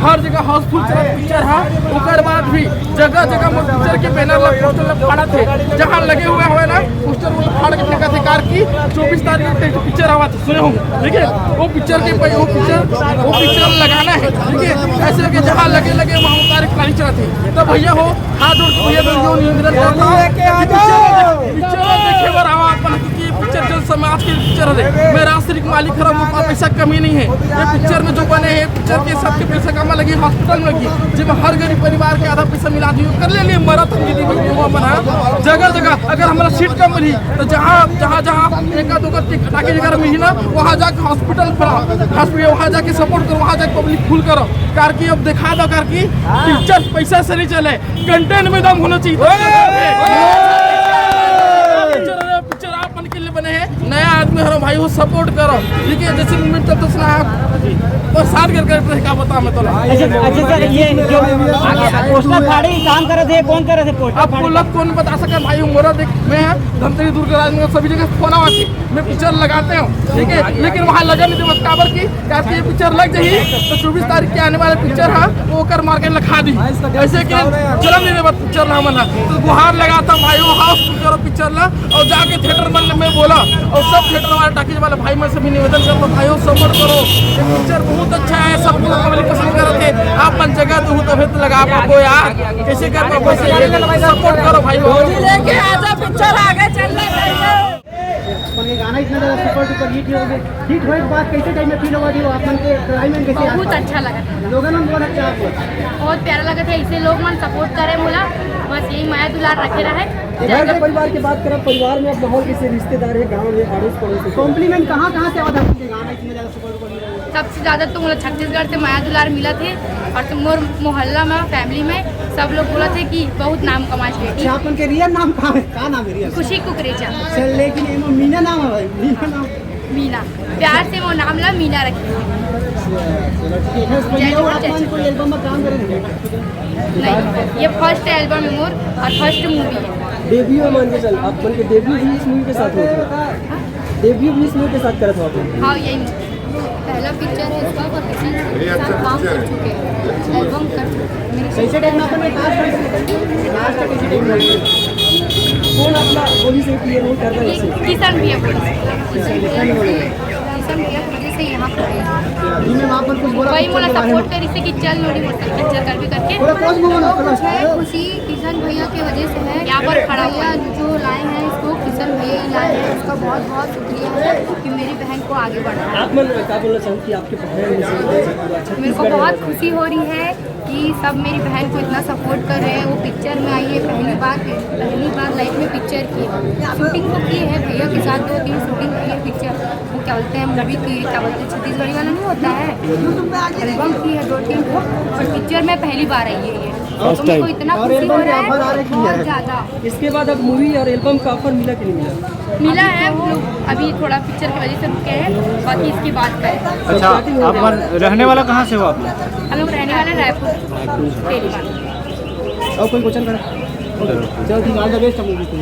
हर जगह हाउसफुल चलत पिक्चर है। उसके बाद भी जगह जगह में पिक्चर के बैनर पोस्टर फाड़ा थे, जहाँ लगे हुए हुए ना पोस्टर वो फाड़ के फेंका थे कार की 24 तारीख को पिक्चर आवा था, सुने होंगे। ठीक है, वो पिक्चर लगाना है। ठीक है, ऐसे कि जहाँ लगे वहाँ तारीख नहीं चलाते। तो भैया हो हाथ जोड़ भैया निवेदन करता हूँ पिक्चर देखे बार आवा पिक्चर जो समाज के पिक्चर है। मैं राष्ट्रीय मालिक खराब पैसा कमी नहीं है। ये पिक्चर में जो बने हैं पिक्चर के सबके पैसा कमा लगी, हॉस्पिटल में लगी, जब हर गरीब परिवार के आधा पैसा मिला दी कर ले लिए मरत बना जगह जगह। अगर हमारा सीट कम मिली तो जहाँ एक दो टाके जगह मिली ना वहाँ जाके हॉस्पिटल वहाँ जाके सपोर्ट करो, वहाँ जाके पब्लिक फुल करो। कार की अब दिखा दो कार की पिक्चर पैसा से नहीं चले, कंटेंट में दम होना चाहिए। बने हैं नया आदमी हो भाई वो सपोर्ट करो। ठीक है, जैसे मूवमेंट चलता सुना और साथ करके क्या बता मैं तो। अच्छा सर, ये जो पोस्टर फाड़े काम कर रहे थे, कौन कर रहे थे पोस्टर? आपको लग कौन बता सका भाई। मोरा देख मैं धमतरी दुर्गराज में सभी जगह फोन आती मैं पिक्चर लगाते हूँ। ठीक है, लेकिन वहाँ लगा नहीं थे काबर की ये पिक्चर लग जाए तो 24 तारीख के आने वाले पिक्चर है वो कर मार के लिखा दी। ऐसे कि चला नहीं रहा पिक्चर ना मना तो गुहार लगाता भाई वो हाउसफुल करो पिक्चर ला और जाके थिएटर में बोला और सब थिएटर वाले टाकीज वाले भाई मैं सभी निवेदन करता भाई सपोर्ट करो। ये पिक्चर बहुत अच्छा है, सब लोग पब्लिक पसंद कर रहे थे। आप मन जगह तो लगा पाओ यार, कैसे कर पाओ सपोर्ट करो भाई। लेके आजा पिक्चर आगे चल रहा है। गाना इतना ज़्यादा सुपर डुपर हिट हो गया, हिट हुए के बाद कैसे टाइम में फील हुआ? वो अपन के टाइम में कैसे बहुत अच्छा लगा था, लोगों ने बोला क्या आपको? बहुत प्यारा लगा था। इसे लोग मन सपोर्ट करे बोला, बस यही माया दुलार रखे रहे। परिवार की बात करें, परिवार में अब माहौल कैसे, रिश्तेदार है, गाँव में अड़ोस पड़ोस, कॉम्प्लीमेंट कहाँ से आवा था गाना इतना ज़्यादा सुपर डुपर? सबसे ज़्यादा तो मुझे छत्तीसगढ़ से माया दुलार मिला थे और तो मोर मोहल्ला में फैमिली में सब लोग बोला थे कि बहुत नाम कमा बेटी। अपन के रियल नाम कहाँ है? क्या नाम है रियल? खुशी कुकरेजा। लेकिन मीना नाम है भाई, मीना नाम। मीना प्यार से वो नाम ला मीना रखी। एल्बम में काम करेंगे? नहीं, ये फर्स्ट एल्बम है मोर और फर्स्ट मूवी है। डेब्यू मान के चल, आप बन के डेब्यू भी इस मूवी के साथ होते हैं? डेब्यू भी इस मूवी के साथ करत हो आप? हाँ, यही पहला पिक्चर है इसका और किसी साथ काम कर चुके हैं, एल्बम कर चुके हैं। कैसे टाइम में अपन कौन अपना पुलिस से क्लियर नहीं कर रहा है? किसान भैया वजह से यहाँ पर वही मोला सपोर्ट कर इसे कि चल नोड़ी मोटर पिक्चर कर भी करके खुशी किशन भैया की वजह से है। यहाँ पर खड़ा हुआ जो लाए हैं इसको किशन भैया ही लाए हैं, उसका बहुत बहुत शुक्रिया है कि मेरी बहन को आगे बढ़ाया। आप मन क्या बोलना चाहूँ कि आपके मेरे को बहुत खुशी हो रही है कि सब मेरी बहन को इतना सपोर्ट कर रहे हैं। वो पिक्चर में आई है, पहली बार लाइफ में पिक्चर की शूटिंग तो की है भैया के साथ, 2-3 शूटिंग की है पिक्चर। वो क्या बोलते हैं मूवी की, क्या बोलते हैं छत्तीसगढ़ी वाला नहीं होता है, एल्बम की है 2-3 और पिक्चर में पहली बार आई है ये। तो मेरे को इतना खुशी हो रहा है बहुत ज़्यादा। इसके बाद अब मूवी और एल्बम का ऑफर मिला कि नहीं मिला? मिला है, हम लोग अभी थोड़ा पिक्चर की वजह से रुके हैं, बाकी इसकी बात करें। अच्छा, आप रहने वाला कहाँ से हो आप? हम लोग रहने वाले रायपुर पहली बार। और कोई क्वेश्चन करें? चलो ठीक है, ऑल द बेस्ट मूवी को।